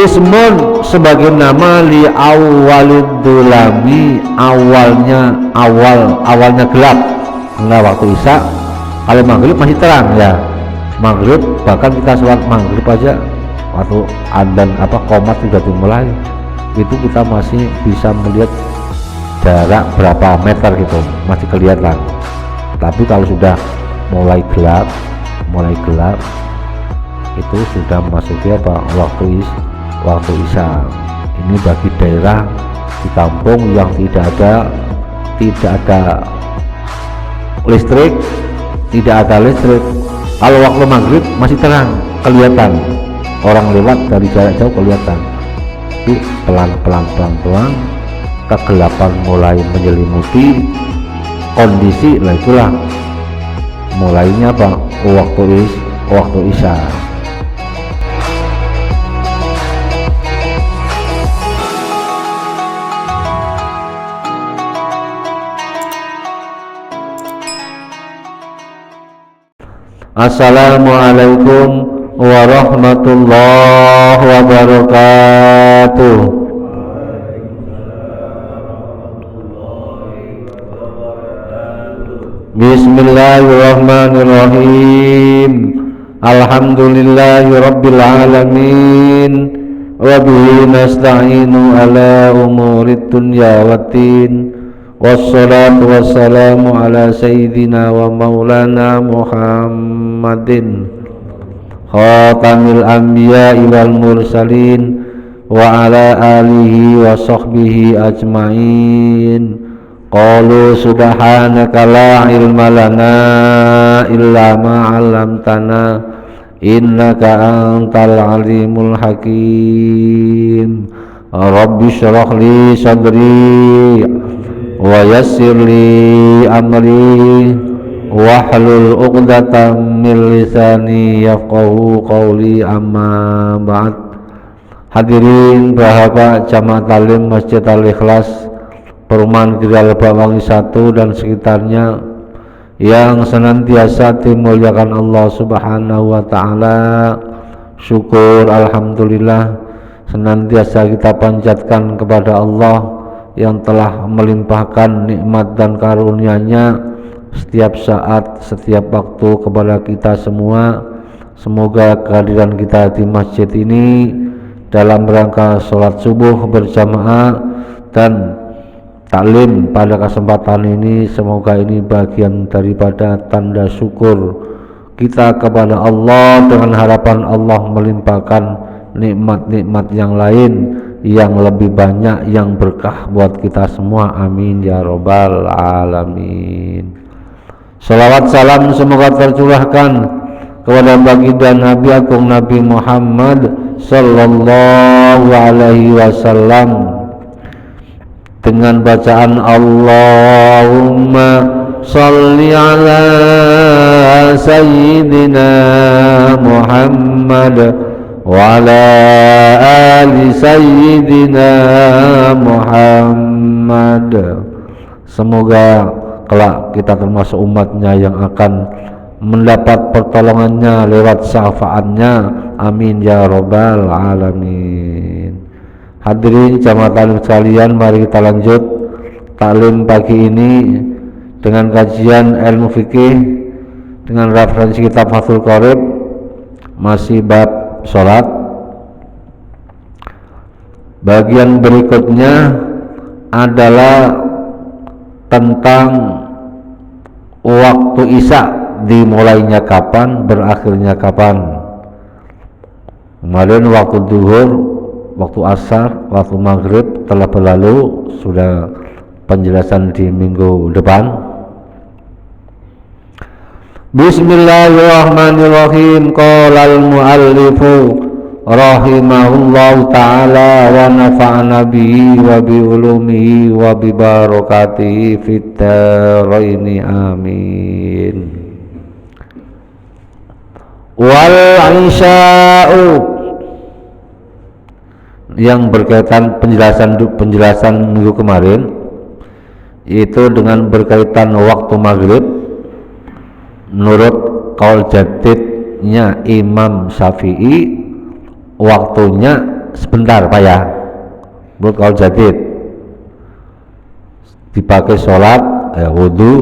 Ismun sebagai nama li awalidulami, awalnya gelap. Nah, waktu isya, kalau maghrib masih terang ya. Maghrib bahkan kita sholat maghrib aja waktu adzan qomat sudah dimulai, itu kita masih bisa melihat jarak berapa meter gitu, masih kelihatan. Tapi kalau sudah mulai gelap itu sudah memasuki waktu isya. Ini bagi daerah di kampung yang tidak ada listrik. Kalau waktu maghrib masih terang, kelihatan orang lewat dari jarak jauh kelihatan. Tapi pelan-pelan kegelapan mulai menyelimuti kondisi. Nah, itulah mulainya waktu isya. Assalamualaikum warahmatullahi wabarakatuh. Bismillahirrahmanirrahim. Alhamdulillahi rabbil alamin. Wa bihi nasta'inu ala umurid dunya waddin. Wassalatu wassalamu ala sayyidina wa maulana Muhammadin khatamil anbiya'i wal mursalin wa ala alihi wa sahbihi ajma'in. Qalu subhanaka la ilma lana illa ma 'allamtana innaka antal alimul hakim. Rabbi shrah li sadri wa yassir li amri wahlul 'uqdatam min lisani yafqahu qawli, amma ba'd. Hadirin berbahagia jamaah taklim Masjid Al-Ikhlas Perumahan Gria Lebakwangi 1 dan sekitarnya yang senantiasa dimuliakan Allah Subhanahu wa taala. Syukur alhamdulillah senantiasa kita panjatkan kepada Allah yang telah melimpahkan nikmat dan karunia-Nya setiap saat, setiap waktu kepada kita semua. Semoga kehadiran kita di masjid ini dalam rangka sholat subuh berjamaah dan taklim pada kesempatan ini, semoga ini bagian daripada tanda syukur kita kepada Allah, dengan harapan Allah melimpahkan nikmat-nikmat yang lain yang lebih banyak, yang berkah buat kita semua. Amin ya robbal alamin. Salawat salam semoga tercurahkan kepada baginda Nabi Agung Nabi Muhammad sallallahu alaihi wasallam dengan bacaan Allahumma sholli ala sayyidina Muhammad wa ala ali sayyidina Muhammad. Semoga kelak kita termasuk umatnya yang akan mendapat pertolongannya lewat syafaatnya. Amin ya robbal alamin. Hadirin jamaah taklim sekalian, mari kita lanjut taklim pagi ini dengan kajian ilmu fikih dengan referensi kitab Fathul Qorib, masih bab sholat. Bagian berikutnya adalah tentang waktu isya, dimulainya kapan, berakhirnya kapan. Kemarin waktu duhur, waktu asar, waktu maghrib telah berlalu, sudah penjelasan di minggu depan. Bismillahirrahmanirrahim. Qala al-muallifu rahimahullahu ta'ala wa nafa'ana bihi wa bi ulumihi wa bi barakatihi fid dharaini amin. Wal isya'u, yang berkaitan penjelasan minggu kemarin itu dengan berkaitan waktu maghrib. Menurut qaul jadidnya Imam Syafi'i, waktunya sebentar Pak ya, menurut kaul jadid dipakai sholat wudhu,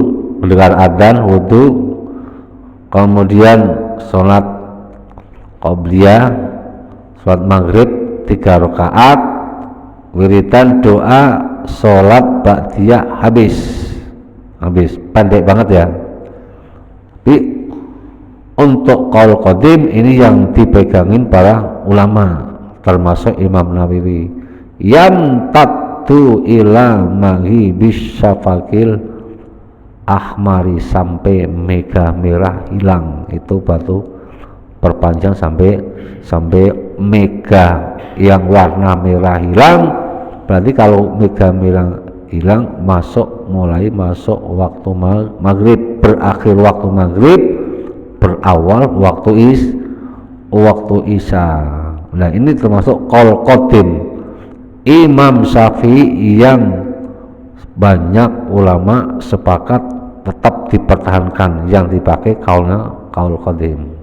mendengar adzan wudhu, kemudian sholat qobliyah, sholat maghrib 3 rakaat, wiridan doa sholat ba'diyah habis pendek banget ya. Tapi untuk qaul qadim ini yang dipegangin para ulama termasuk Imam Nawawi, yamtaddu ila maghibis syafaqil ahmari, sampai mega merah hilang, itu batu perpanjang sampai mega yang warna merah hilang. Berarti kalau mega merah hilang mulai masuk waktu maghrib, berakhir waktu maghrib, berawal waktu isya. Nah ini termasuk qaul qadim Imam Syafi'i yang banyak ulama sepakat tetap dipertahankan, yang dipakai qaul qadim.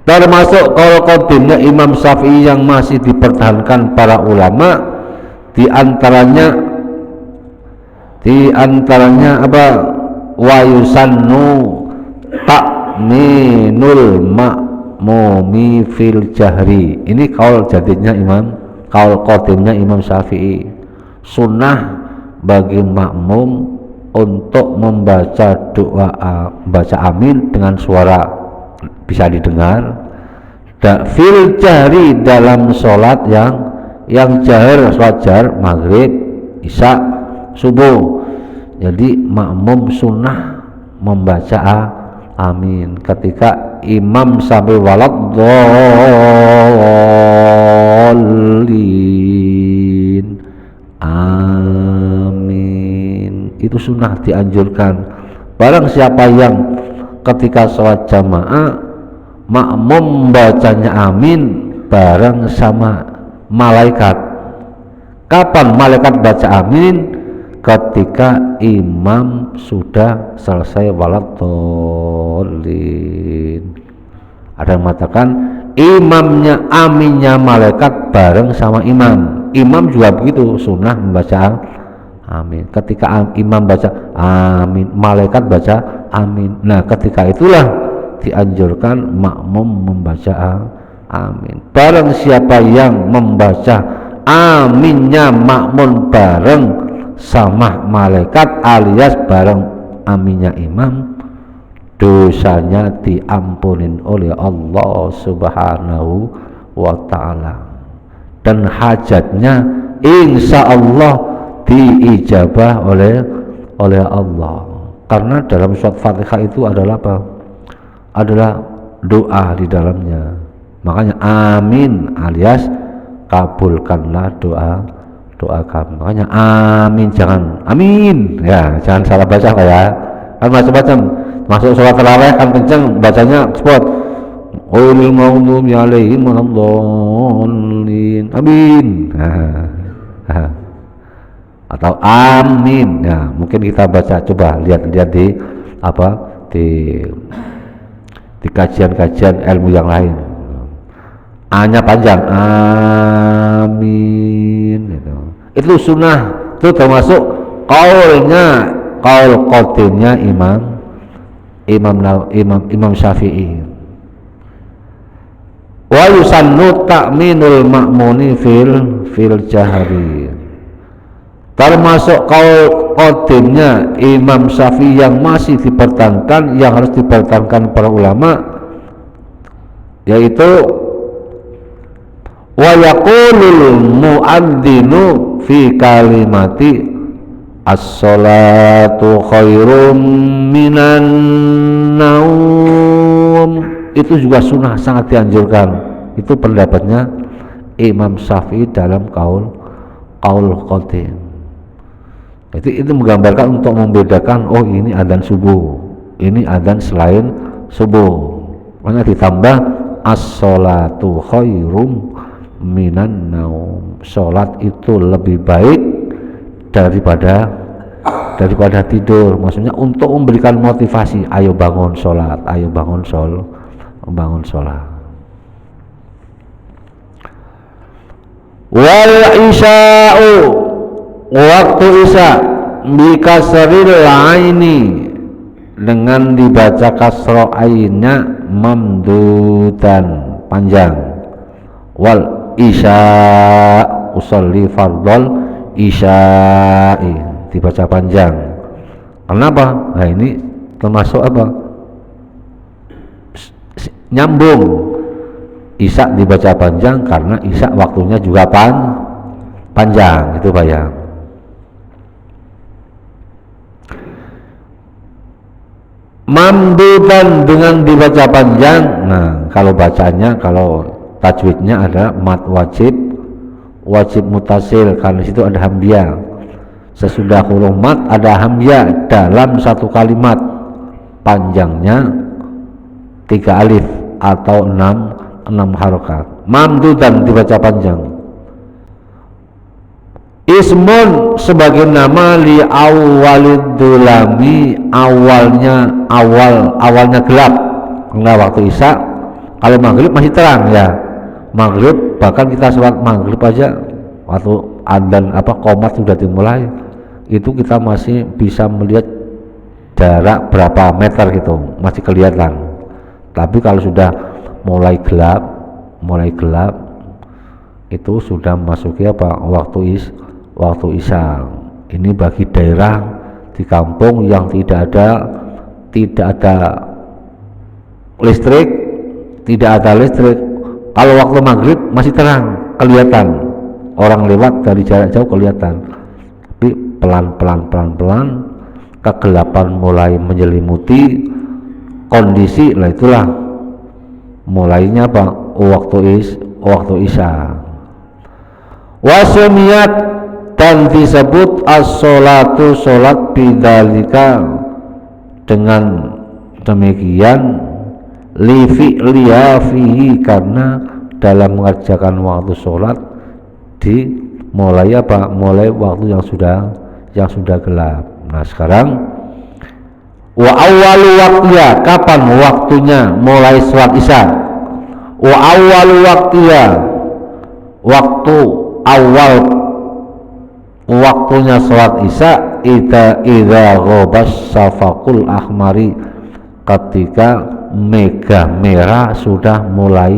Termasuk qaul qadimnya Imam Syafi'i yang masih dipertahankan para ulama, di antaranya apa, wa yusannu ta'minul ma'mumi fil jahri. Ini qaul jadidnya qaul qadimnya Imam Syafi'i, sunnah bagi makmum untuk membaca amin dengan suara bisa didengar, fil jahri dalam sholat yang jahir, sholat jahar maghrib, isya, subuh. Jadi makmum sunnah membaca amin ketika imam sampai waladhdallin, amin, itu sunnah, dianjurkan. Barang siapa yang ketika sholat jamaah makmum bacanya amin bareng sama malaikat. Kapan malaikat baca amin? Ketika imam sudah selesai waladhdallin. Ada yang mengatakan imamnya aminnya malaikat bareng sama imam. Imam juga begitu, sunnah membaca amin. Ketika imam baca amin, malaikat baca amin. Nah ketika itulah dianjurkan makmum membaca amin. Barang siapa yang membaca aminnya makmum bareng sama malaikat alias bareng aminnya imam, dosanya diampunin oleh Allah Subhanahu wa ta'ala, dan hajatnya insya Allah diijabah oleh Allah. Karena dalam surat Fatihah itu adalah apa? Adalah doa di dalamnya. Makanya amin alias kabulkanlah doa kami. Makanya amin, jangan amin ya, jangan salah baca ya. Kan macam-macam. Masuk sholat tarawih kan kenceng bacanya spot. Qulil maghdubi alaihim waladdallin. Amin. Atau amin. Ya, mungkin kita baca, coba lihat di di kajian-kajian ilmu yang lain. A-nya panjang, amin gitu. Itu sunnah, itu termasuk qaul qadimnya Imam Syafi'i. Wa yusannu ta'minul ma'muni fil jahri. Termasuk qaul qadimnya Imam Syafi'i yang masih dipertahankan, yang harus dipertahankan para ulama, yaitu wa yaqulul mu'adzinu fi kalimati as-salatu khairum minan naum. Itu juga sunnah, sangat dianjurkan. Itu pendapatnya Imam Syafi'i dalam qaul qadim. Itu menggambarkan untuk membedakan, oh ini adzan subuh, ini adzan selain subuh. Makanya ditambah as-salatu khairum minan naum, sholat itu lebih baik daripada tidur. Maksudnya untuk memberikan motivasi, ayo bangun sholat, ayo bangun sholat. Wal isya'u, waktu isya bi kasril aini, dengan dibaca kasroh ainnya, mamdudan, panjang. Wal isya, usolli fardol isya'i, dibaca panjang. Kenapa? Nah ini termasuk apa? Nyambung. Isya dibaca panjang karena isya waktunya juga panjang, itu bayang. Mamdudan, dengan dibaca panjang. Nah, kalau bacanya, kalau tajwidnya ada mat wajib, wajib mutasil, karena situ ada hamzah. Sesudah huruf mat ada hamzah dalam satu kalimat, panjangnya 3 alif atau 6 harokat. Mamdudan, dibaca panjang. Ismun, sebagai nama li awalid dulami, awalnya gelap. Enggak waktu isya. Kalau maghrib masih terang ya. Maghrib, bahkan kita sholat maghrib aja waktu adzan qomat sudah dimulai, itu kita masih bisa melihat jarak berapa meter gitu, masih kelihatan. Tapi kalau sudah mulai gelap itu sudah masuki waktu isya. Ini bagi daerah di kampung yang tidak ada listrik, kalau waktu maghrib masih terang, kelihatan orang lewat dari jarak jauh kelihatan. Tapi pelan kegelapan mulai menyelimuti kondisi, lah itulah mulainya waktu isya. Wasumiyat, dan disebut as-sholatu, sholat, bidzalika, dengan demikian, li fi'liha fihi, karena dalam mengerjakan waktu sholat mulai waktu yang sudah gelap. Nah sekarang wa awwalu waqtiha, kapan waktunya mulai sholat isya? Wa awwalu waqtiha, waktu awal waktunya sholat isya, idza ghabas safaqul ahmari, ketika mega merah sudah mulai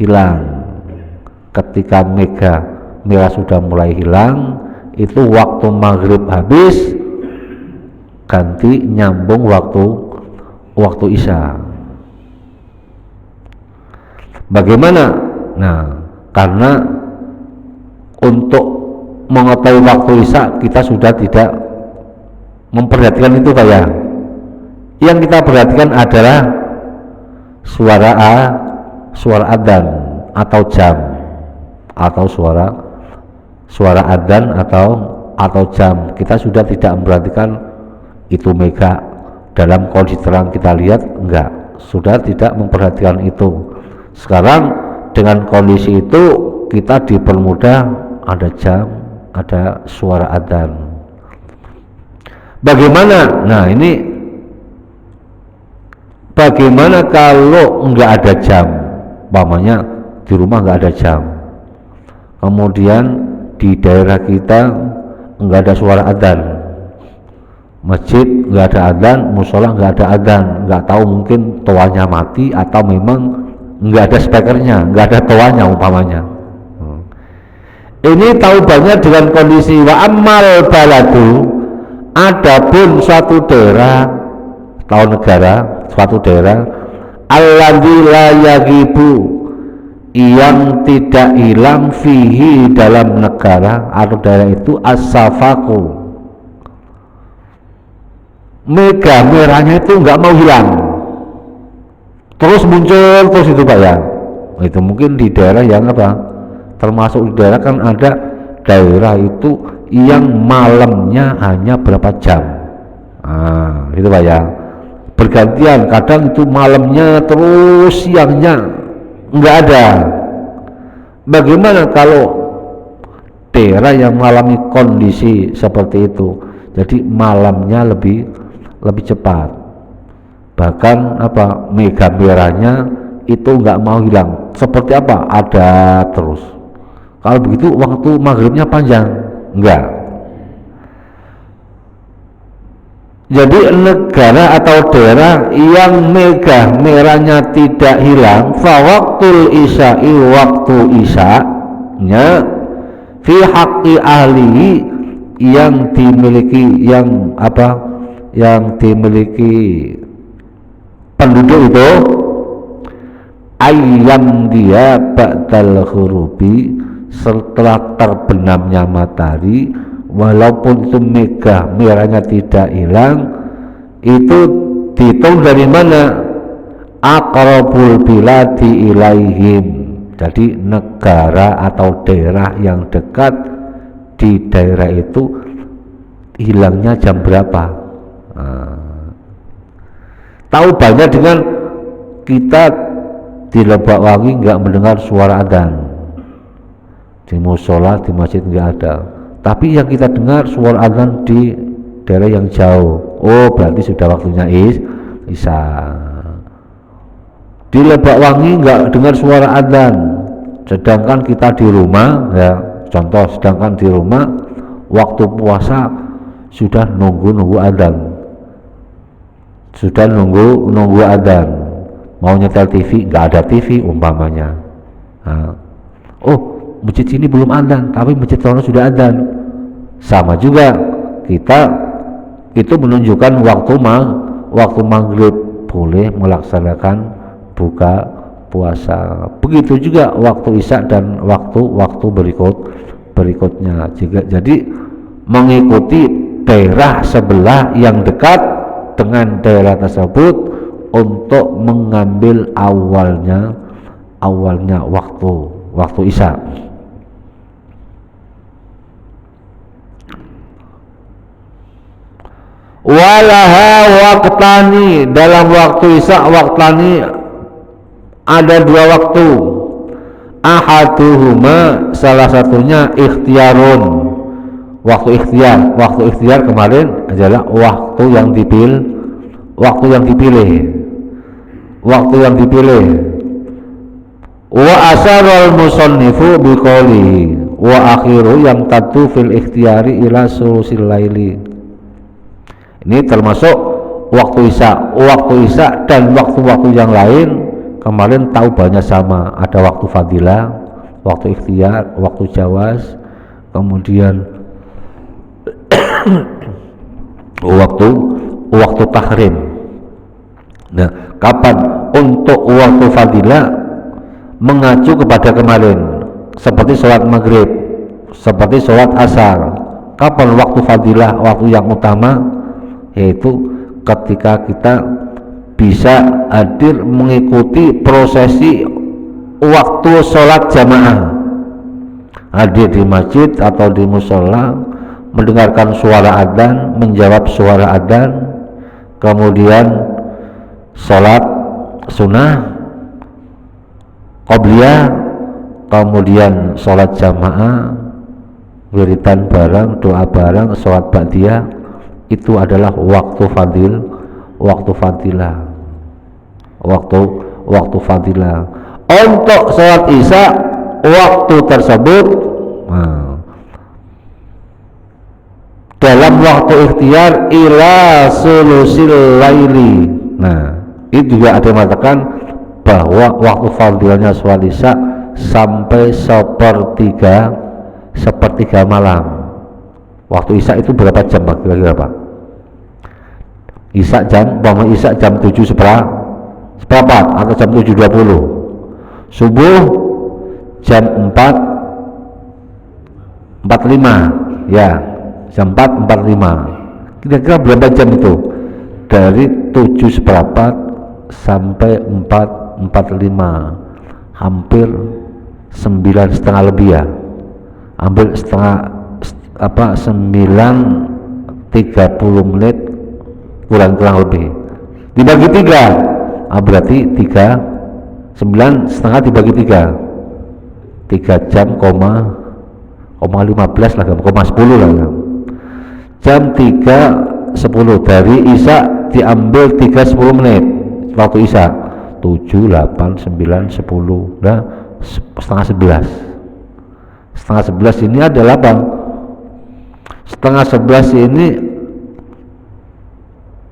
hilang. Ketika mega merah sudah mulai hilang, itu waktu maghrib habis, ganti nyambung waktu isya. Bagaimana? Nah, karena untuk mengetahui waktu isya kita sudah tidak memperhatikan itu Pak ya. Yang kita perhatikan adalah suara adzan atau jam, atau suara adzan atau jam. Kita sudah tidak memperhatikan itu mega dalam kondisi terang, kita lihat enggak, sudah tidak memperhatikan itu. Sekarang dengan kondisi itu kita dipermudah, ada jam, ada suara adzan. Bagaimana? Nah ini bagaimana kalau enggak ada jam, umpamanya di rumah enggak ada jam, kemudian di daerah kita enggak ada suara adzan, masjid enggak ada adzan, musola enggak ada adzan, enggak tahu mungkin toanya mati atau memang enggak ada speakernya, enggak ada toanya umpamanya. Ini tahu banyak dengan kondisi wa ammal baladu, adapun suatu daerah atau negara, suatu daerah alladzi la yagibu, yang tidak hilang, fihi, dalam negara atau daerah itu, as-safaku, mega merahnya itu enggak mau hilang, terus muncul terus itu Pak ya. Itu mungkin di daerah yang termasuk di daerah kan ada daerah itu yang malamnya hanya berapa jam, itu Pak ya, bergantian, kadang itu malamnya terus siangnya enggak ada. Bagaimana kalau daerah yang mengalami kondisi seperti itu, jadi malamnya lebih cepat, bahkan mega merahnya itu enggak mau hilang. Seperti apa? Ada terus. Kalau begitu waktu maghribnya panjang? Enggak. Jadi negara atau daerah yang megah merahnya tidak hilang, fawaktul isya'i, waktu isya'nya fi haqqi ahlihi, yang dimiliki yang dimiliki penduduk itu, ayam dia ba'dal ghurubi, setelah terbenamnya matahari, walaupun itu megah merahnya tidak hilang, itu dihitung dari mana? Aqrabul biladi ilaihim, jadi negara atau daerah yang dekat di daerah itu hilangnya jam berapa. Tahu banyak dengan kita di Lebakwangi nggak mendengar suara adzan, di musola di masjid nggak ada, tapi yang kita dengar suara adzan di daerah yang jauh. Oh, berarti sudah waktunya isya. Di Lebakwangi nggak dengar suara adzan, sedangkan kita di rumah, ya contoh, sedangkan di rumah waktu puasa sudah nunggu adzan, sudah nunggu adzan, mau nyetel TV nggak ada TV umpamanya. Oh, masjid sini belum adzan, tapi masjid sana sudah adzan. Sama juga kita itu menunjukkan waktu maghrib boleh melaksanakan buka puasa. Begitu juga waktu isya dan waktu berikutnya. Jadi mengikuti daerah sebelah yang dekat dengan daerah tersebut untuk mengambil awalnya waktu isya. Walaha waqtani, dalam waktu isya waqtani ada dua waktu. Ahaduhuma, salah satunya ikhtiyarun, waktu ikhtiar kemarin adalah waktu yang dipilih. Wa asarul musannifu biqaulihi wa akhiru yang tadu fil ikhtiyari ila sulusil laili. Ini termasuk waktu isya dan waktu-waktu yang lain kemarin tahu banyak sama. Ada waktu fadilah, waktu ikhtiar, waktu jawaz, kemudian waktu tahrim. Nah, kapan untuk waktu fadilah mengacu kepada kemarin, seperti sholat maghrib, seperti sholat asar. Kapan waktu fadilah, waktu yang utama? Yaitu ketika kita bisa hadir mengikuti prosesi waktu sholat jamaah, hadir di masjid atau di musola, mendengarkan suara adzan, menjawab suara adzan, kemudian sholat sunnah qobliyah, kemudian sholat jamaah, wiridan bareng, doa bareng, sholat ba'diyah. Itu adalah waktu fadilah. Untuk sholat isya waktu tersebut dalam waktu ikhtiar ila sulusil laili. Nah, itu juga ada yang mengatakan bahwa waktu fadilahnya sholat isya sampai sepertiga malam. Waktu isya itu berapa jam kira-kira Pak? Isya jam 7 seperempat atau jam 7.20. Subuh jam 4.45, ya, jam 4.45. Kira-kira berapa jam itu? Dari 7 seperempat sampai 4.45, hampir 9,5 lebih ya, hampir setengah 9.30 menit kurang lebih, dibagi 3, berarti 9,5 dibagi 3 jam, 15 lah, 10 lah, jam 3.10 dari isya diambil 3.10 menit waktu isya, 7, 8, 9, 10, nah setengah 11. Setengah 11 ini adalah apa? Setengah 11 ini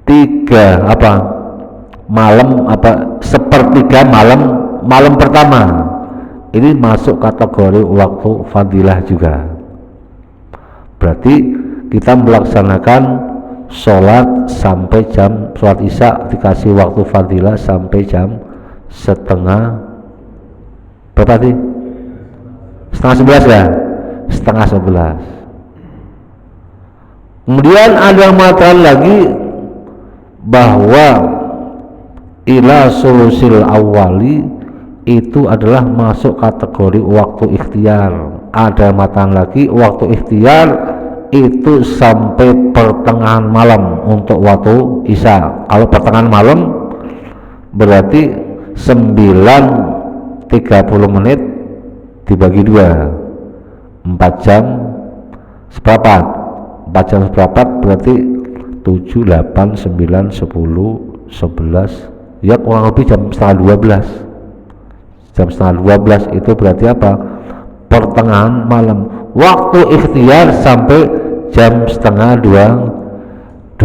tiga apa? Malam apa? Sepertiga malam pertama. Ini masuk kategori waktu fadilah juga. Berarti kita melaksanakan sholat sampai sholat isya dikasih waktu fadilah sampai jam setengah berapa sih? Setengah 11 ya? Setengah 11. Kemudian ada yang mengatakan lagi bahwa ila sulusil awali itu adalah masuk kategori waktu ikhtiar. Ada yang mengatakan lagi waktu ikhtiar itu sampai pertengahan malam untuk waktu isya. Kalau pertengahan malam berarti 9.30 menit dibagi 2 4 jam seperempat. 4 jam seperempat berarti 7, 8, 9, 10, 11 ya kurang lebih jam setengah 12. Jam setengah 12 itu berarti apa? Pertengahan malam. Waktu ikhtiar sampai jam setengah 12.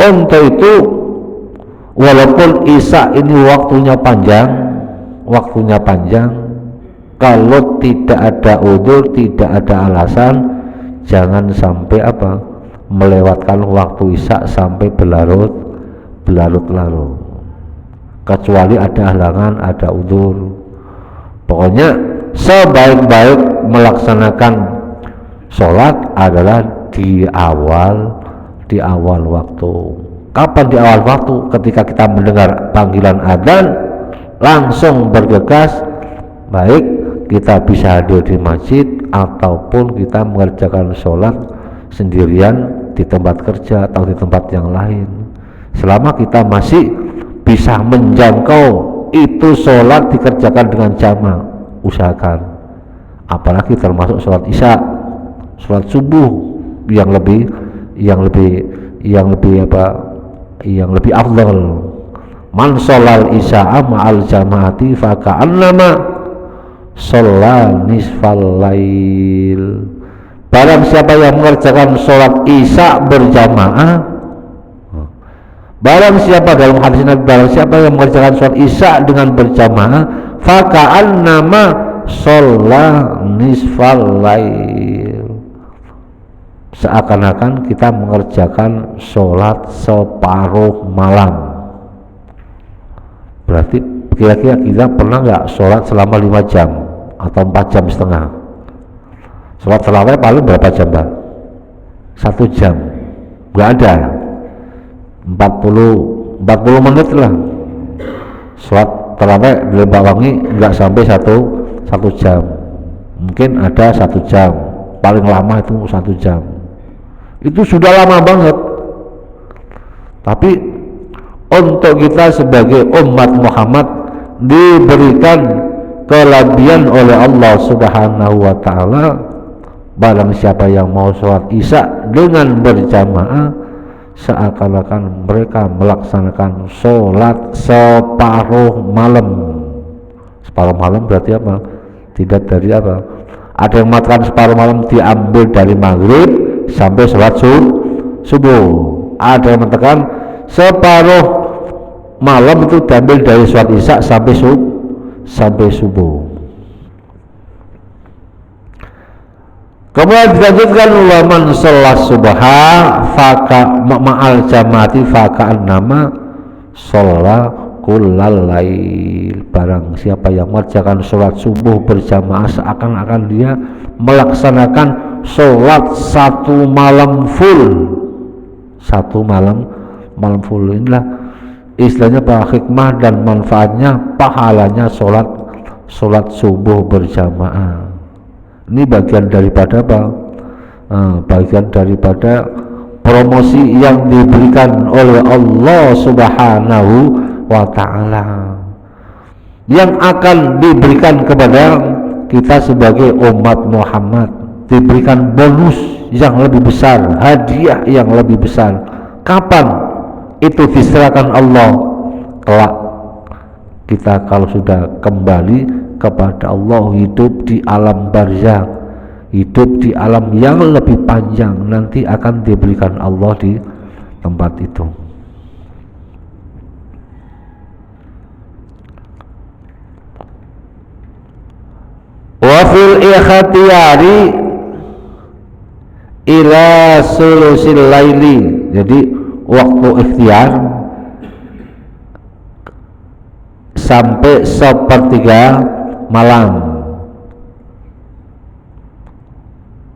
Untuk itu walaupun isya ini waktunya panjang, kalau tidak ada udzur, tidak ada alasan, jangan sampai apa? Melewatkan waktu isya sampai berlarut-larut. Kecuali ada halangan, ada udzur. Pokoknya sebaik-baik melaksanakan sholat adalah di awal waktu. Kapan di awal waktu? Ketika kita mendengar panggilan adzan, langsung bergegas, baik kita bisa hadir di masjid ataupun kita mengerjakan sholat sendirian di tempat kerja atau di tempat yang lain. Selama kita masih bisa menjangkau itu sholat dikerjakan dengan jamaah, usahakan. Apalagi termasuk sholat isya, sholat subuh yang lebih afdal. Man sholal isya'a ma'al jamaati fa ka'annama sholla nisfal lail. Barang siapa yang mengerjakan sholat isya berjamaah, barang siapa dalam hadis Nabi, barang siapa yang mengerjakan sholat isya dengan berjamaah, fa ka'annama sholla nisfal lail. Seakan-akan kita mengerjakan sholat separuh malam. Berarti kira-kira kita pernah nggak sholat selama 5 jam atau 4 jam setengah? Sholat terawih paling berapa jam, Pak? 1 jam? Nggak ada. 40 menit lah. Sholat terawih di Lembahwangi nggak sampai satu jam. Mungkin ada 1 jam. Paling lama itu 1 jam. Itu sudah lama banget. Tapi untuk kita sebagai umat Muhammad diberikan kelebihan oleh Allah Subhanahu wa ta'ala. Barang siapa yang mau sholat isya dengan berjamaah, seakan-akan mereka melaksanakan sholat separuh malam. Separuh malam berarti apa? Tidak dari apa? Ada yang mengatakan separuh malam diambil dari maghrib sampai sholat subuh. Ada yang mengatakan separuh malam itu diambil dari sholat isya sampai subuh. Kemudian dilanjutkan ulaman sholat subha faka ma'al jamaati faka annama sholat kullal lail. Barang siapa yang mengerjakan sholat subuh berjamaah, seakan-akan dia melaksanakan sholat satu malam full. Satu malam full. Inilah istilahnya pak, hikmah dan manfaatnya, pahalanya sholat subuh berjamaah. Ini bagian daripada apa? Bagian daripada promosi yang diberikan oleh Allah Subhanahu wa ta'ala, yang akan diberikan kepada kita sebagai umat Muhammad. Diberikan bonus yang lebih besar, hadiah yang lebih besar. Kapan itu diserahkan Allah? Kelak kita kalau sudah kembali kepada Allah, hidup di alam barzakh, hidup di alam yang lebih panjang, nanti akan diberikan Allah di tempat itu. Wa fil ikhtiyari ila sulusil laili, jadi waktu ikhtiar sampai sepertiga malam.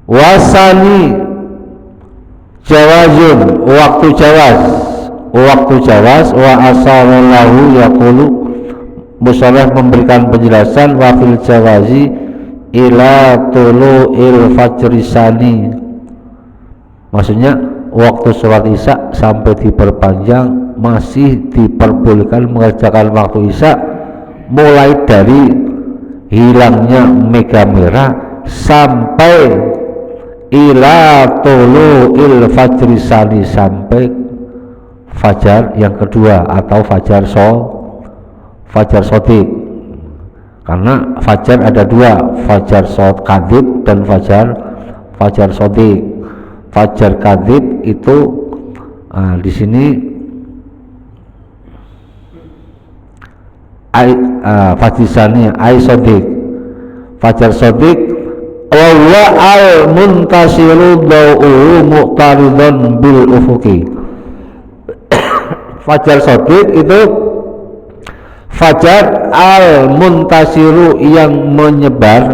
Wasani jawazun, waktu jawaz wa asallahu yaqulu, musharrah memberikan penjelasan wa fil jawazi ila tulu'il fajri sani, maksudnya waktu sholat isya sampai diperpanjang, masih diperbolehkan mengerjakan waktu isya mulai dari hilangnya mega merah sampai ila tulu'il fajri sani, sampai fajar yang kedua atau fajar shadiq. Karena fajar ada dua, fajar kadhib dan fajar shadiq. Fajar kadhib itu di sini fajar sani ai shadiq. Fajar shadiq wa al muntasiru daw'u muqtaridan bil ufuqi. Fajar shadiq itu fajar al-muntasiru yang menyebar,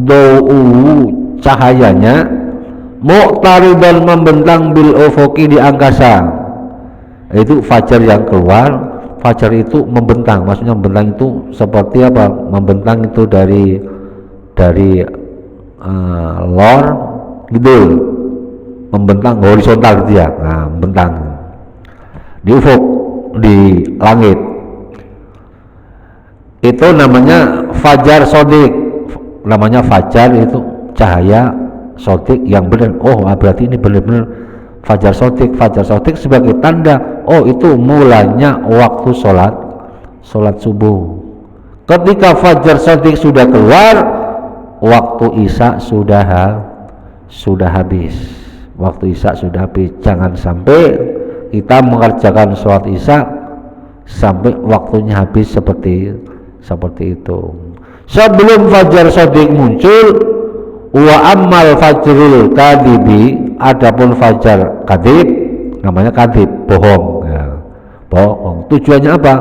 daw'u cahayanya, muqtaridan membentang bil ufuqi di angkasa. Itu fajar yang keluar. Fajar itu membentang, maksudnya membentang itu seperti apa? Membentang itu dari lor kidul, membentang horizontal gitu ya. Nah, membentang di ufuk, di langit, itu namanya fajar shadiq. Namanya fajar itu cahaya shadiq yang benar. Oh, berarti ini benar-benar fajar shadiq. Fajar shadiq sebagai tanda, oh itu mulanya waktu sholat subuh. Ketika fajar shadiq sudah keluar, waktu isya sudah habis. Waktu isya sudah habis. Jangan sampai kita mengerjakan sholat isya sampai waktunya habis seperti itu. Sebelum fajar shadiq muncul, wa ammal fajrul kadhibi, adapun fajar kadhib, namanya kadhib, bohong ya. Bohong. Tujuannya apa?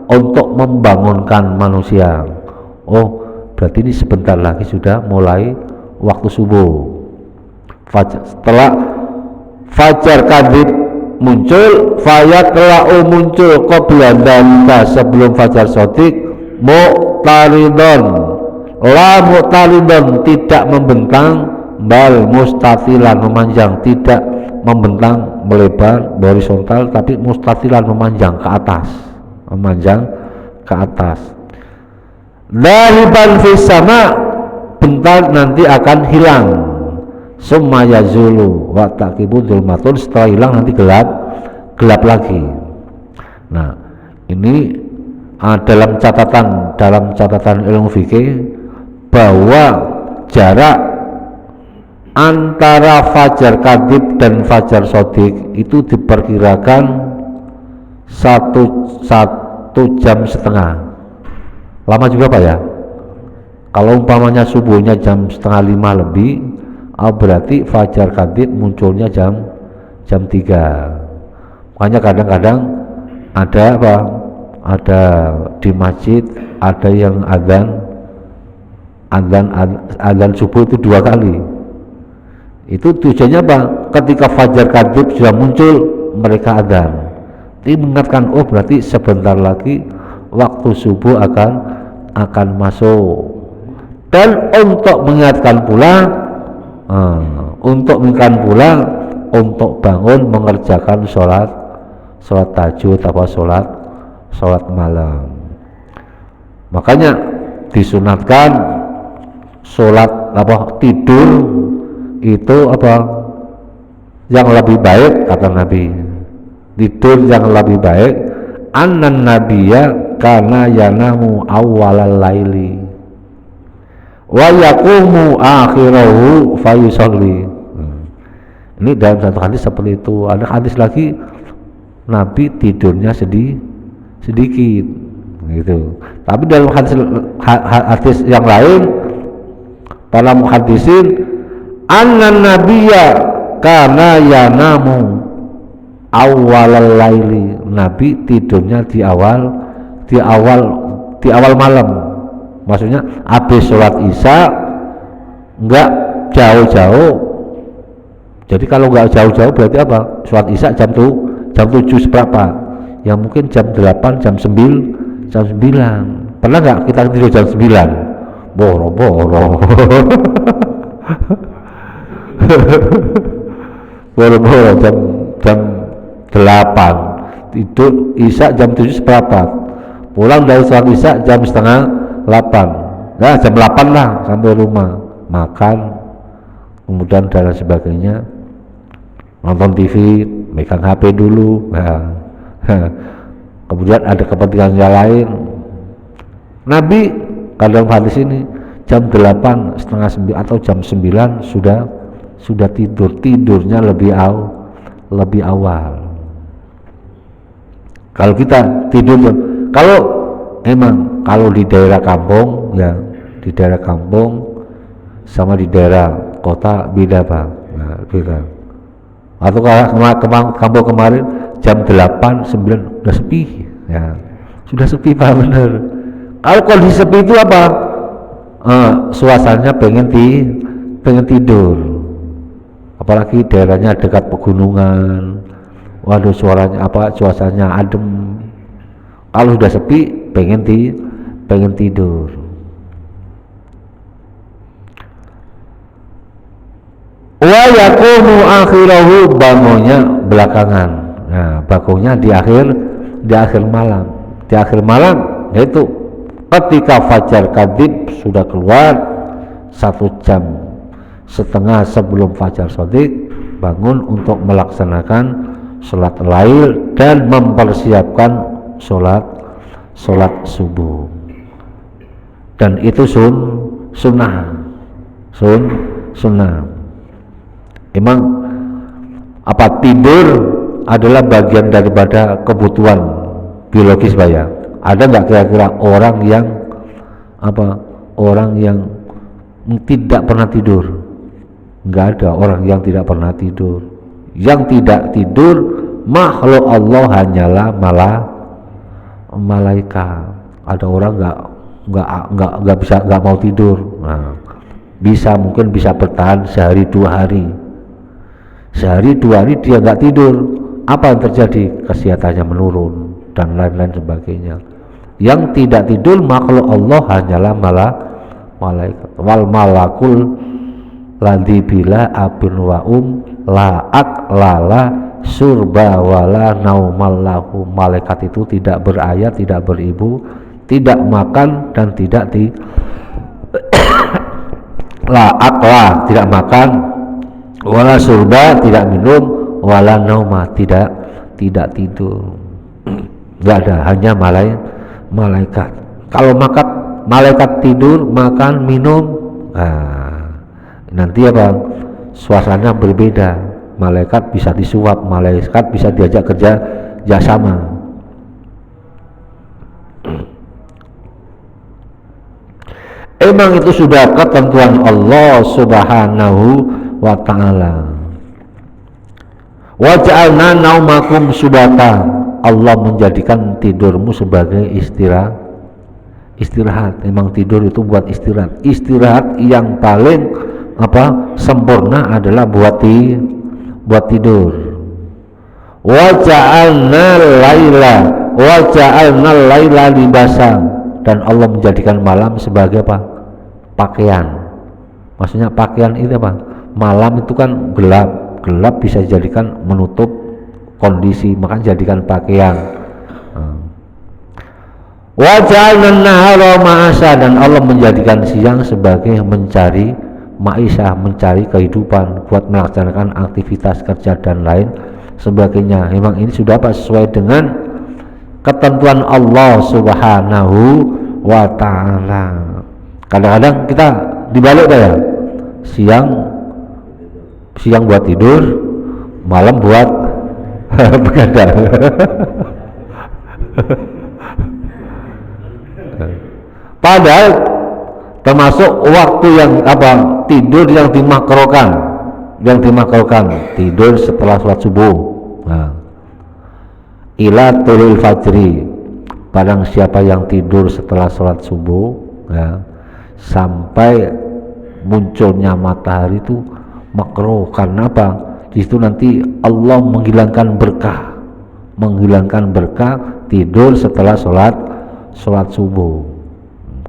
Untuk membangunkan manusia. Oh, berarti ini sebentar lagi sudah mulai waktu subuh. Setelah fajar kadhib muncul, fayatlau muncul qabla dzalika, sebelum fajar shadiq, muqtaridon, la muqtaridon, tidak membentang, bal mustatilan, memanjang, tidak membentang melebar horizontal, tapi mustatilan, memanjang ke atas, memanjang ke atas. Dahiban fis sama, bentar nanti akan hilang. Summa yazulu wa taqibu dzulmatun, setelah hilang nanti gelap lagi. Nah, ini dalam catatan ilmu fikih bahwa jarak antara fajar kadhib dan fajar shadiq itu diperkirakan satu jam setengah. Lama juga Pak ya. Kalau umpamanya subuhnya jam 4:30 lebih, berarti fajar kadhib munculnya jam 3. Makanya kadang-kadang ada apa? Ada di masjid ada yang adzan subuh itu 2 kali. Itu tujuannya apa? Ketika fajar kadhib sudah muncul, mereka adzan. Ini mengingatkan, oh berarti sebentar lagi waktu subuh akan masuk. Dan untuk mengingatkan pula, untuk bangun mengerjakan sholat tahajud atau sholat malam. Makanya disunatkan sholat tidur itu yang lebih baik, kata Nabi. Tidur yang lebih baik, annan nabiyya kana yanamu awwalal laili. wa yaqumu akhirahu fayusalli. Ini dalam satu hadis seperti itu. Ada hadis lagi Nabi tidurnya sedikit gitu. Tapi dalam hadis yang lain para muhaddisin anna nabiyya kana yanamu awalal laili. Nabi tidurnya di awal malam. Maksudnya habis sholat isya enggak jauh-jauh. Jadi kalau nggak jauh-jauh berarti apa? Sholat isya jam 7 seperempat, yang mungkin jam 8, jam 9. Pernah nggak kita tidur jam 9? Boro-boro. Boro-boro jam 8, tidur isya jam 7 seperempat, pulang dari sholat isya jam setengah 8. Nah jam 8 lah sampai rumah, makan, kemudian dan sebagainya, nonton TV, megang HP dulu. Nah, kemudian ada kepentingan yang lain. Nabi kalau hadis ini jam 8, setengah 9 atau jam 9 sudah tidurnya lebih awal. Kalau kita tidur, kalau di daerah kampung ya, di daerah kampung sama di daerah kota beda Pak. Nah, beda. Atau kalau kampung kemarin jam 8, 9 udah sepi ya. Sudah sepi Pak, bener. Kalau kondisi sepi itu apa? Suasananya pengen tidur. Apalagi daerahnya dekat pegunungan. Waduh, suasananya adem. Kalau sudah sepi pengen tidur. Wa yaqumu akhirahu, bangunnya belakangan. Nah, bangunnya di akhir malam. Di akhir malam yaitu ketika fajar kadhib sudah keluar 1 jam setengah sebelum fajar shadiq, bangun untuk melaksanakan sholat lail dan mempersiapkan sholat subuh. Dan itu sunnah. Emang tidur adalah bagian daripada kebutuhan biologis Pak ya. Ada nggak kira-kira orang yang tidak pernah tidur? Nggak ada orang yang tidak pernah tidur. Yang tidak tidur makhluk Allah hanyalah malaikat. Ada orang nggak mau tidur. Nah, mungkin bisa bertahan sehari 2 hari. Sehari 2 hari dia nggak tidur, apa yang terjadi? Kesehatannya menurun dan lain-lain sebagainya. Yang tidak tidur makhluk Allah hanyalah malaikat. Wal malakul ladzi bila abin wa la aklala surba wala naumallahu. Malaikat itu tidak berayat, tidak beribu, tidak makan dan tidak la akla, tidak makan, wala surba, tidak minum, wala nauma, tidak tidur. Enggak ada, hanya malaikat. Kalau malaikat tidur, makan, minum, nanti suasana berbeda. Malaikat bisa disuap, malaikat bisa diajak kerja sama. Emang itu sudah ketentuan Allah Subhanahu wa ta'ala. Wa ja'alna naumakum subata. Allah menjadikan tidurmu sebagai istirahat. Emang tidur itu buat istirahat. Istirahat yang paling sempurna adalah buat tidur. Wa ja'alna laila libasa. Dan Allah menjadikan malam sebagai pakaian. Maksudnya pakaian itu malam itu kan gelap bisa dijadikan menutup kondisi, maka jadikan pakaian. Wa ja'alna nahara ma'asa. Dan Allah menjadikan siang sebagai mencari maisha, mencari kehidupan, buat melaksanakan aktivitas kerja dan lain sebagainya. Memang ini sudah sesuai dengan ketentuan Allah Subhanahu wa ta'ala. Kadang-kadang kita dibalik ya. Siang buat tidur, malam buat begadang. Padahal termasuk waktu yang tidur yang dimakruhkan, tidur setelah sholat subuh. Nah, ila tulul fajri, barang siapa yang tidur setelah sholat subuh ya, sampai munculnya matahari itu makruh. Karena apa? Di situ nanti Allah menghilangkan berkah tidur setelah sholat subuh.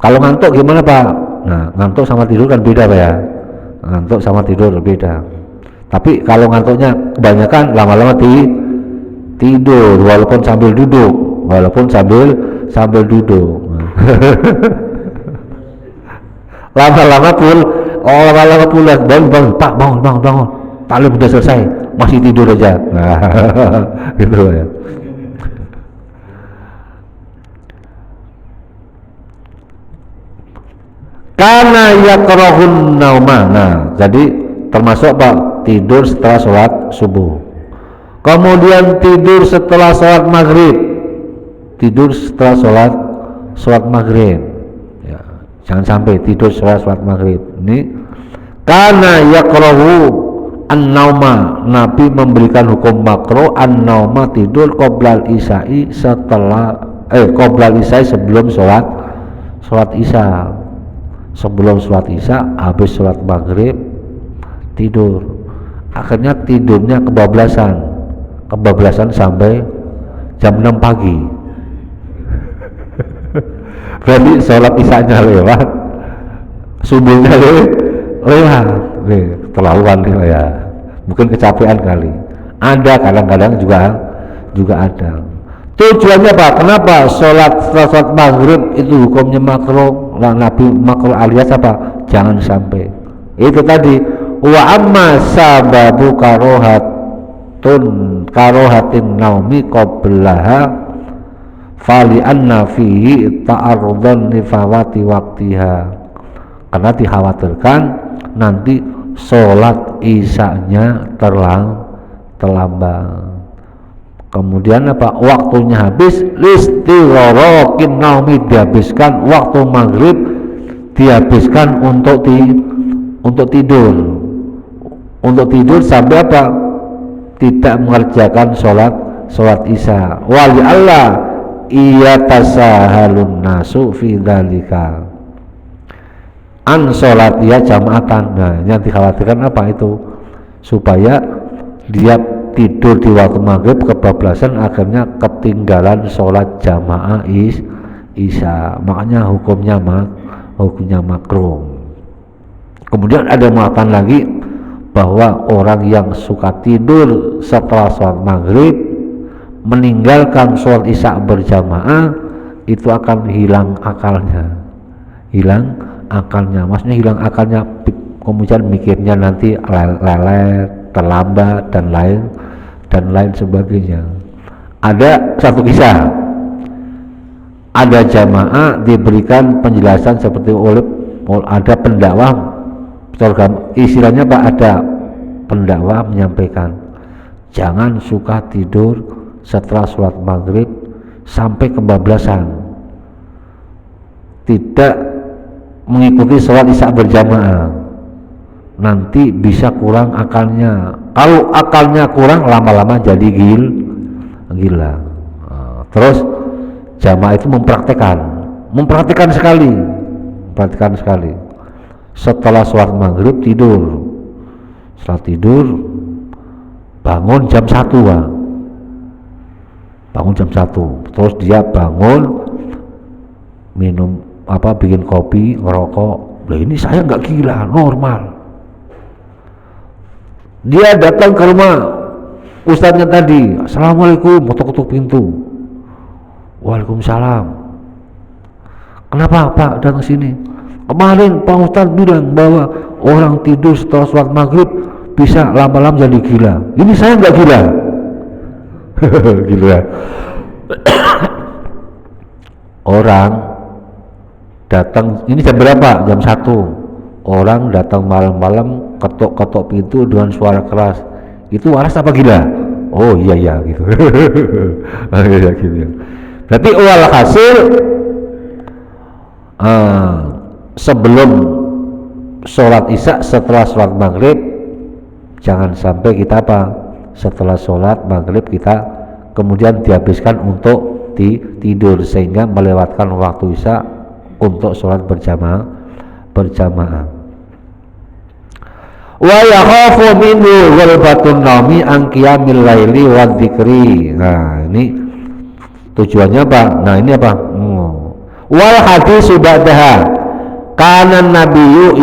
Kalau ngantuk gimana Pak? Nah, ngantuk sama tidur kan beda Pak ya. Ngantuk sama tidur beda. Tapi kalau ngantuknya kebanyakan lama-lama tidur walaupun sambil duduk, lama-lama pulas, bangun Pak, bangun, taklim udah selesai, masih tidur aja. Nah, gitu ya. Karena yakrahun nauma. Nah, jadi termasuk Pak tidur setelah sholat subuh. Kemudian tidur setelah sholat maghrib. Ya, jangan sampai tidur setelah sholat maghrib. Ini karena yakrahu an-nauma. Nabi memberikan hukum makruh an-nauma, tidur qoblal isya'i sebelum sholat isya. Sebelum sholat isya, habis sholat maghrib tidur. Akhirnya tidurnya kebablasan sampai jam 6 pagi. Berarti sholat isyanya lewat, subuhnya lewat. Terlaluan ya. Mungkin kecapean kali. Ada kadang-kadang juga ada. Tujuannya Pak, kenapa sholat maghrib itu hukumnya makruh? Nabi makruh alias apa? Jangan sampai. Itu tadi wa amma sababu karohatin naumi qablaha fali anna fihi ta'arrudan li fawati waqtiha. Karena dikhawatirkan nanti sholat isyanya terlambat. Kemudian waktunya habis, listirorokin naumi, dihabiskan waktu maghrib, dihabiskan untuk tidur sampai tidak mengerjakan sholat isya. Wali Allah iya tasahalun nasu fi dzalika an sholat ya jamaatan. Nah, yang dikhawatirkan itu supaya dia tidur di waktu maghrib kebablasan, akhirnya ketinggalan sholat jamaah isya. Makanya hukumnya makruh. Kemudian ada muatan lagi bahwa orang yang suka tidur setelah sholat maghrib meninggalkan sholat isya berjamaah itu akan hilang akalnya. Maksudnya hilang akalnya, kemudian mikirnya nanti lelet, terlambat dan lain sebagainya. Ada satu kisah, ada jamaah diberikan penjelasan seperti ada pendakwah, istilahnya ada pendakwah menyampaikan jangan suka tidur setelah sholat maghrib sampai kebablasan, tidak mengikuti sholat isya berjamaah, nanti bisa kurang akalnya. Kalau akalnya kurang, lama-lama jadi gila. Terus jamaah itu mempraktekkan sekali. Setelah sholat maghrib tidur, setelah tidur bangun jam 1 terus dia bangun minum bikin kopi, ngerokok. Ini saya nggak gila, normal. Dia datang ke rumah ustadznya tadi, assalamualaikum, ketuk-ketuk pintu. Waalaikumsalam. Kenapa Pak datang sini? Kemarin Pak Ustadz bilang bahwa orang tidur setelah sholat maghrib bisa lama-lama jadi gila. Ini saya nggak gila. Gila. Orang datang, ini jam berapa? Jam 1. orang datang malam-malam ketok-ketok pintu dengan suara keras, itu waras apa gila? Oh iya gitu. Ya, gitu ya. Berarti walhasil sebelum sholat isya, setelah sholat maghrib, jangan sampai kita setelah sholat maghrib kita kemudian dihabiskan untuk tidur sehingga melewatkan waktu isya untuk sholat berjamaah. Wa yakhafu minhu ghulbatun naumi an qiyamil laili wa dzikri. Nah, ini tujuannya apa? Nah, ini apa? Wal hadis ba'daha kana nabiyyu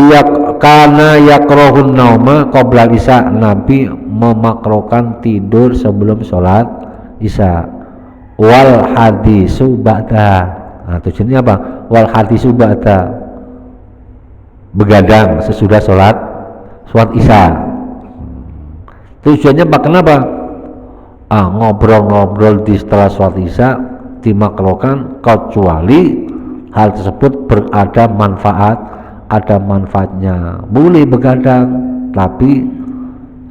kana yakrahun nauma qabla isya. Nabi memakruhkan tidur sebelum sholat isya. Wal hadisu ba'daha. Nah, tujuannya apa? Wal hadisu ba'da, begadang sesudah sholat isya. Tujuannya apa? Kenapa? Ngobrol-ngobrol di setelah sholat isya dimakruhkan kecuali hal tersebut ada manfaatnya. Boleh begadang tapi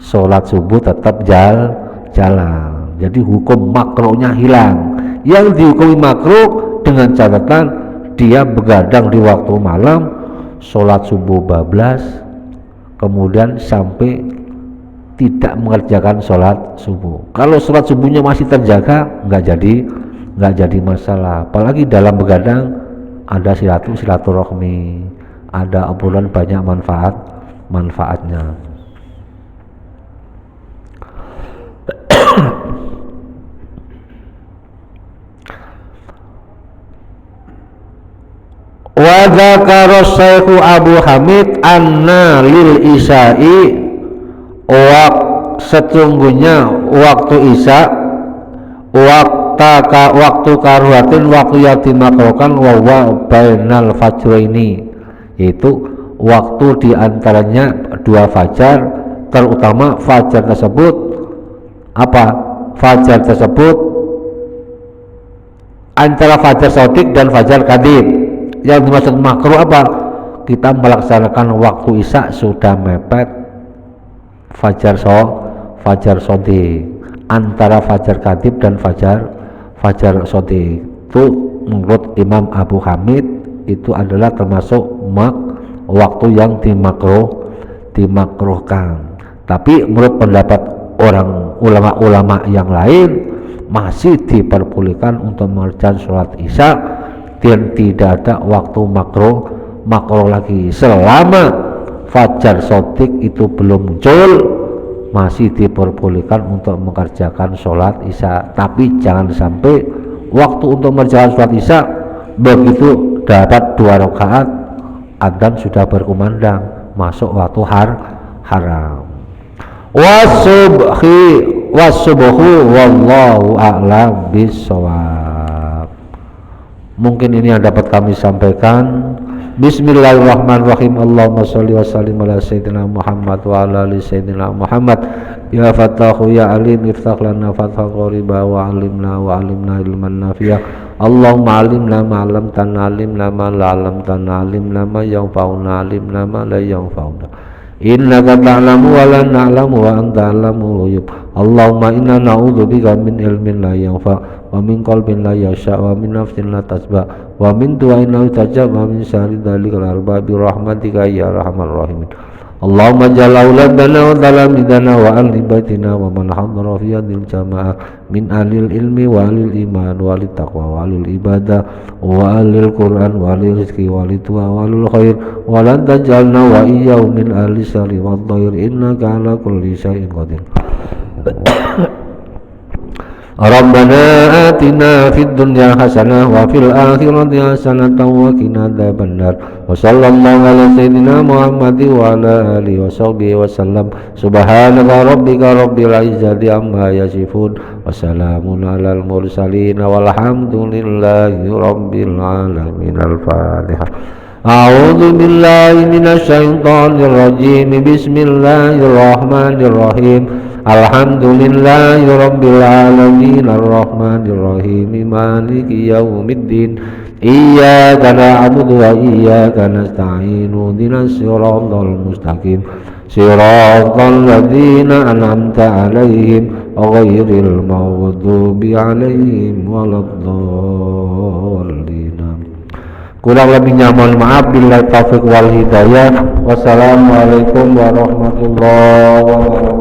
sholat subuh tetap jalan. Jadi hukum makruhnya hilang. Yang dihukumi makruh dengan catatan dia begadang di waktu malam, sholat subuh bablas, kemudian sampai tidak mengerjakan sholat subuh. Kalau sholat subuhnya masih terjaga, nggak jadi masalah. Apalagi dalam begadang ada silaturahmi, ada obrolan banyak manfaatnya. Wa dzakara Syekh Abu Hamid anna lil isya'i, sesungguhnya waktu isya waktu karuhatin, waktu yang dimakruhkan, wa bainal fajraini, yaitu waktu diantaranya dua fajar, terutama fajar tersebut fajar tersebut antara fajar shadiq dan fajar kadhib. Yang dimaksud makruh apa? Kita melaksanakan waktu isya sudah mepet fajar shadiq, antara fajar kadhib dan fajar shadiq. Itu menurut Imam Abu Hamid itu adalah termasuk waktu yang dimakruhkan. Tapi menurut pendapat orang ulama yang lain masih diperbolehkan untuk mengerjakan sholat isya dan tidak ada waktu makruh lagi selama fajar shadiq itu belum muncul. Masih diperbolehkan untuk mengerjakan sholat isya, tapi jangan sampai waktu untuk mengerjakan sholat isya begitu dapat 2 rakaat adzan sudah berkumandang, masuk waktu haram. Wasubhu wallahu a'lam bissawab. Mungkin ini yang dapat kami sampaikan. Bismillahirrahmanirrahim. Allahumma sholli wa sallim ala sayyidina Muhammad wa ala ali sayyidina Muhammad. Ya Fattahu ya Alim iftah lana fathah qariba wa alimna ilman nafi'ah. Allahumma alimna ma 'allamtana, alimna ma la 'allamtana, alimna ma yanfa'una, alimna ma la yanfa'una. Innaka ta'lamu wa la na'lamu wa anta 'allamul ghuyub. Allahumma inna na'udzubika min ilmin la yanfa' wa min qalbin la yasha' wa min nafsin la tasba' wa min du'ain la yustajab wa min syarri dzalikal arba' bi rahmatika ya arhamar rahimin. Allahumma ja'al auladana wa talamidana wa ahli baitina wa man hadara fi hadhil jama'ah min ahlil ilmi wa ahlil iman wa ahlil taqwa wa ahlil ibadah wa ahlil quran wa ahlil rizki wa ahlil tuwa wa ahlil khair wa lan taj'alna wa iyyahum min ahli syarri wa dhair innaka ala kulli syai'in qadir. Rabbana atina fid dunya hasanah wa fil akhirati hasanatan wa qina adzabannar. Wa sallallahu ala sayyidina Muhammadin wa ala alihi wa sahbihi wa sallam. Subhanaka rabbika rabbil izzati amma yasifun wa salamun alal mursalin walhamdulillahi rabbil alamin. Al-Fatihah. A'udzu billahi minasy syaithanir rajim. Bismillahirrahmanirrahim. Alhamdulillahi rabbil alamin arrahmanir rahim maliki yaumiddin Iyyaka na'budu wa iyyaka nasta'in ihdinas siratal mustaqim siratal ladzina an'amta 'alaihim ghairil maghdubi 'alaihim waladdallin. Kurang lebihnya mohon maaf, billahi taufiq wal hidayah. Wassalamualaikum warahmatullahi wabarakatuh.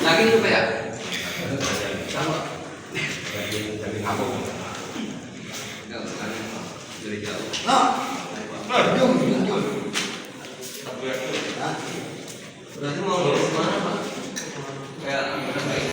Lagi itu ya? Berarti mau dari mana, Pak? Kayak